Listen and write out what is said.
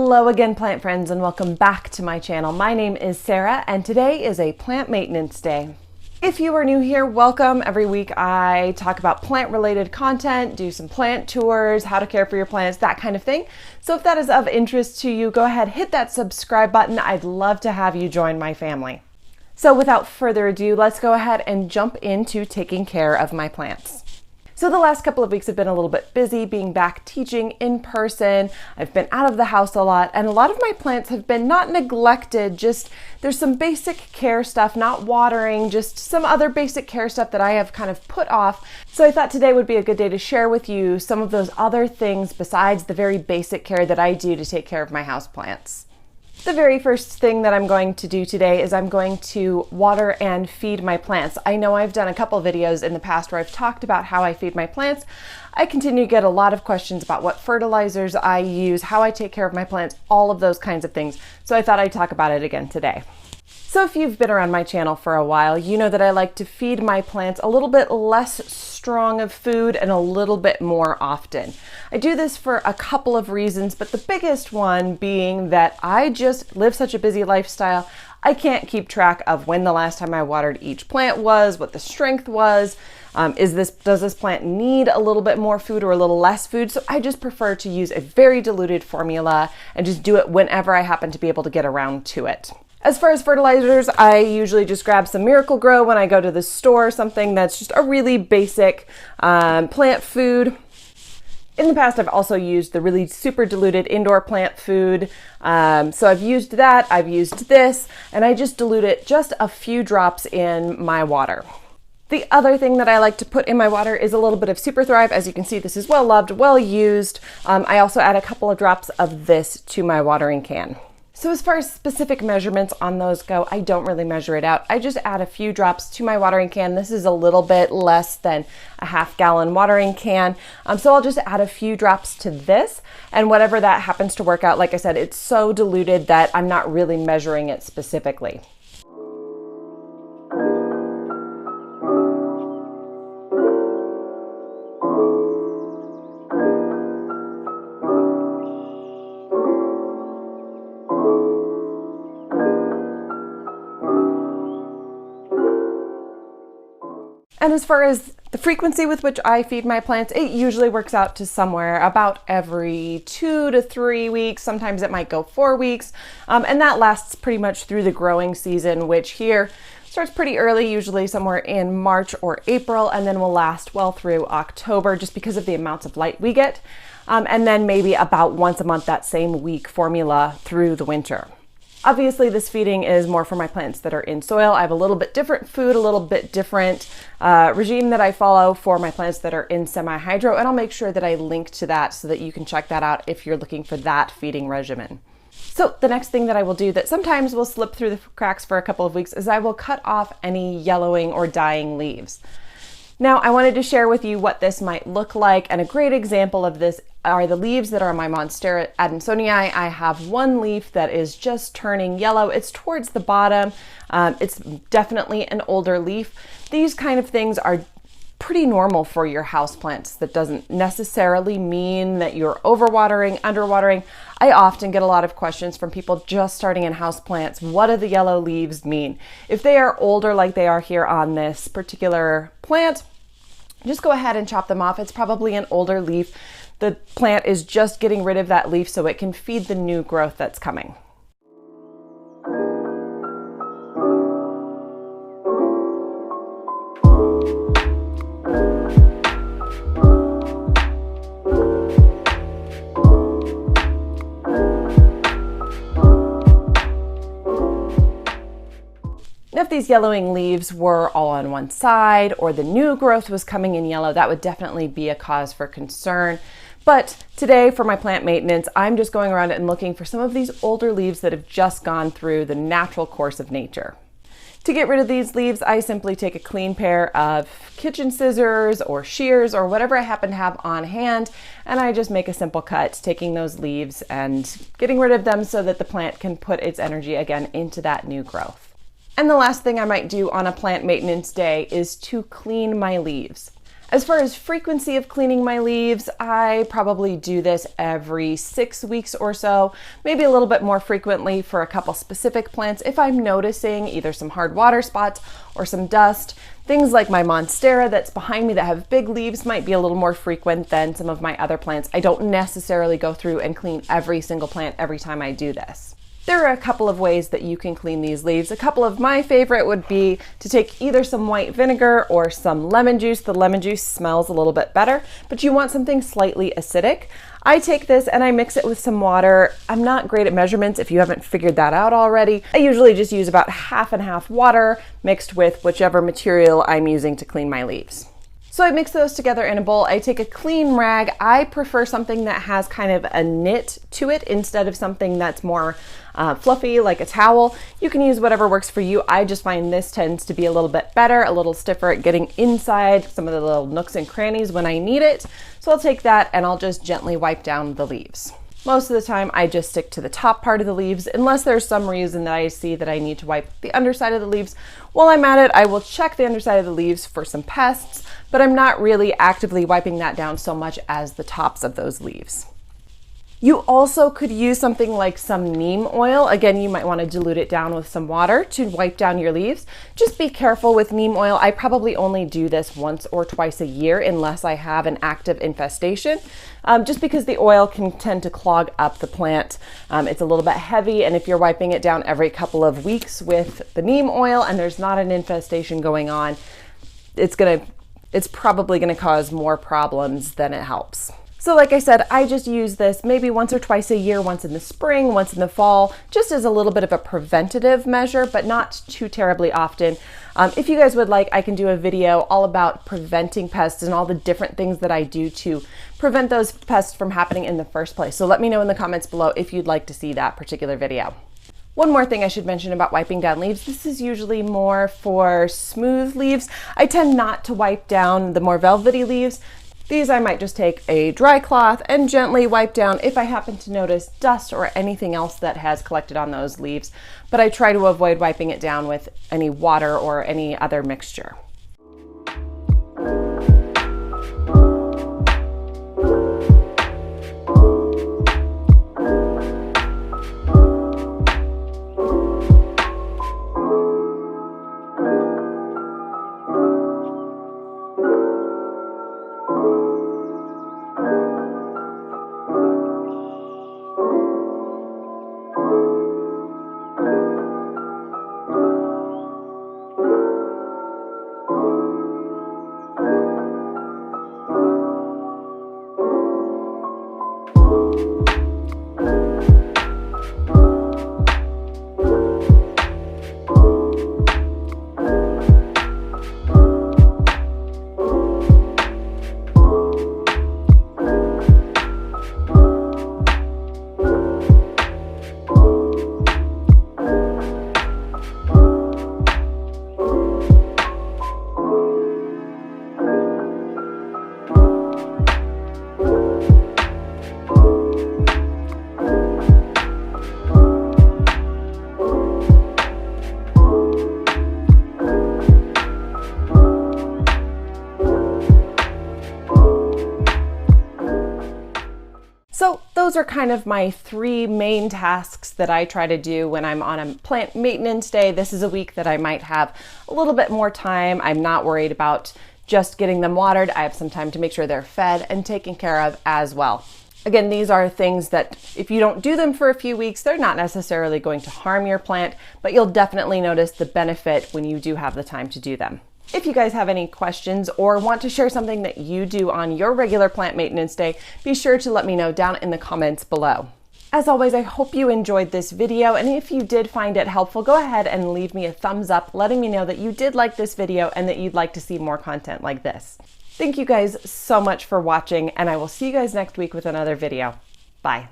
Hello again, plant friends, and welcome back to my channel. My name is Sarah, and today is a plant maintenance day. If you are new here, welcome. Every week I talk about plant-related content, do some plant tours, how to care for your plants, that kind of thing. So if that is of interest to you, go ahead, hit that subscribe button. I'd love to have you join my family. So without further ado, let's go ahead and jump into taking care of my plants. So the last couple of weeks have been a little bit busy being back teaching in person. I've been out of the house a lot, and a lot of my plants have been not neglected, just there's some basic care stuff, not watering, just some other basic care stuff that I have kind of put off. So I thought today would be a good day to share with you some of those other things besides the very basic care that I do to take care of my houseplants. The very first thing that I'm going to do today is I'm going to water and feed my plants. I know I've done a couple videos in the past where I've talked about how I feed my plants. I continue to get a lot of questions about what fertilizers I use, how I take care of my plants, all of those kinds of things. So I thought I'd talk about it again today. So if you've been around my channel for a while, you know that I like to feed my plants a little bit less strong of food and a little bit more often. I do this for a couple of reasons, but the biggest one being that I just live such a busy lifestyle. I can't keep track of when the last time I watered each plant was, what the strength was. Does this plant need a little bit more food or a little less food? So I just prefer to use a very diluted formula and just do it whenever I happen to be able to get around to it. As far as fertilizers, I usually just grab some Miracle-Gro when I go to the store, something that's just a really basic plant food. In the past, I've also used the really super diluted indoor plant food. So I've used that, I've used this, and I just dilute it just a few drops in my water. The other thing that I like to put in my water is a little bit of Super Thrive. As you can see, this is well loved, well used. I also add a couple of drops of this to my watering can. So as far as specific measurements on those go, I don't really measure it out. I just add a few drops to my watering can. This is a little bit less than a half-gallon watering can. So I'll just add a few drops to this, and whatever that happens to work out, like I said, it's so diluted that I'm not really measuring it specifically. And as far as the frequency with which I feed my plants, it usually works out to somewhere about every 2 to 3 weeks. Sometimes it might go 4 weeks. And that lasts pretty much through the growing season, which here starts pretty early, usually somewhere in March or April, and then will last well through October just because of the amounts of light we get. And then maybe about once a month, that same week formula through the winter. Obviously, this feeding is more for my plants that are in soil. I have a little bit different food, a little bit different regime that I follow for my plants that are in semi-hydro, and I'll make sure that I link to that so that you can check that out if you're looking for that feeding regimen. So the next thing that I will do that sometimes will slip through the cracks for a couple of weeks is I will cut off any yellowing or dying leaves. Now, I wanted to share with you what this might look like, and a great example of this are the leaves that are on my Monstera Adansonii. I have one leaf that is just turning yellow. It's towards the bottom. It's definitely an older leaf. These kind of things are pretty normal for your houseplants. That doesn't necessarily mean that you're overwatering, underwatering. I often get a lot of questions from people just starting in houseplants. What do the yellow leaves mean? If they are older like they are here on this particular plant, just go ahead and chop them off. It's probably an older leaf. The plant is just getting rid of that leaf so it can feed the new growth that's coming. If these yellowing leaves were all on one side or the new growth was coming in yellow, that would definitely be a cause for concern. But today for my plant maintenance, I'm just going around and looking for some of these older leaves that have just gone through the natural course of nature. To get rid of these leaves, I simply take a clean pair of kitchen scissors or shears or whatever I happen to have on hand, and I just make a simple cut, taking those leaves and getting rid of them so that the plant can put its energy again into that new growth. And the last thing I might do on a plant maintenance day is to clean my leaves. As far as frequency of cleaning my leaves, I probably do this every 6 weeks or so, maybe a little bit more frequently for a couple specific plants if I'm noticing either some hard water spots or some dust. Things like my monstera that's behind me that have big leaves might be a little more frequent than some of my other plants. I don't necessarily go through and clean every single plant every time I do this. There are a couple of ways that you can clean these leaves. A couple of my favorite would be to take either some white vinegar or some lemon juice. The lemon juice smells a little bit better, but you want something slightly acidic. I take this and I mix it with some water. I'm not great at measurements if you haven't figured that out already. I usually just use about half and half water mixed with whichever material I'm using to clean my leaves. So I mix those together in a bowl. I take a clean rag. I prefer something that has kind of a knit to it instead of something that's more fluffy like a towel. You can use whatever works for you. I just find this tends to be a little bit better, a little stiffer at getting inside some of the little nooks and crannies when I need it. So I'll take that and I'll just gently wipe down the leaves. Most of the time I just stick to the top part of the leaves unless there's some reason that I see that I need to wipe the underside of the leaves. While I'm at it, I will check the underside of the leaves for some pests, but I'm not really actively wiping that down so much as the tops of those leaves. You also could use something like some neem oil. Again, you might want to dilute it down with some water to wipe down your leaves. Just be careful with neem oil. I probably only do this once or twice a year unless I have an active infestation, just because the oil can tend to clog up the plant. It's a little bit heavy, and if you're wiping it down every couple of weeks with the neem oil and there's not an infestation going on, it's probably going to cause more problems than it helps. So like I said, I just use this maybe once or twice a year, once in the spring, once in the fall, just as a little bit of a preventative measure, but not too terribly often. If you guys would like, I can do a video all about preventing pests and all the different things that I do to prevent those pests from happening in the first place. So let me know in the comments below if you'd like to see that particular video. One more thing I should mention about wiping down leaves. This is usually more for smooth leaves. I tend not to wipe down the more velvety leaves. These I might just take a dry cloth and gently wipe down if I happen to notice dust or anything else that has collected on those leaves, but I try to avoid wiping it down with any water or any other mixture. So those are kind of my 3 main tasks that I try to do when I'm on a plant maintenance day. This is a week that I might have a little bit more time. I'm not worried about just getting them watered. I have some time to make sure they're fed and taken care of as well. Again, these are things that if you don't do them for a few weeks, they're not necessarily going to harm your plant, but you'll definitely notice the benefit when you do have the time to do them. If you guys have any questions or want to share something that you do on your regular plant maintenance day, be sure to let me know down in the comments below. As always, I hope you enjoyed this video, and if you did find it helpful, go ahead and leave me a thumbs up, letting me know that you did like this video and that you'd like to see more content like this. Thank you guys so much for watching, and I will see you guys next week with another video. Bye.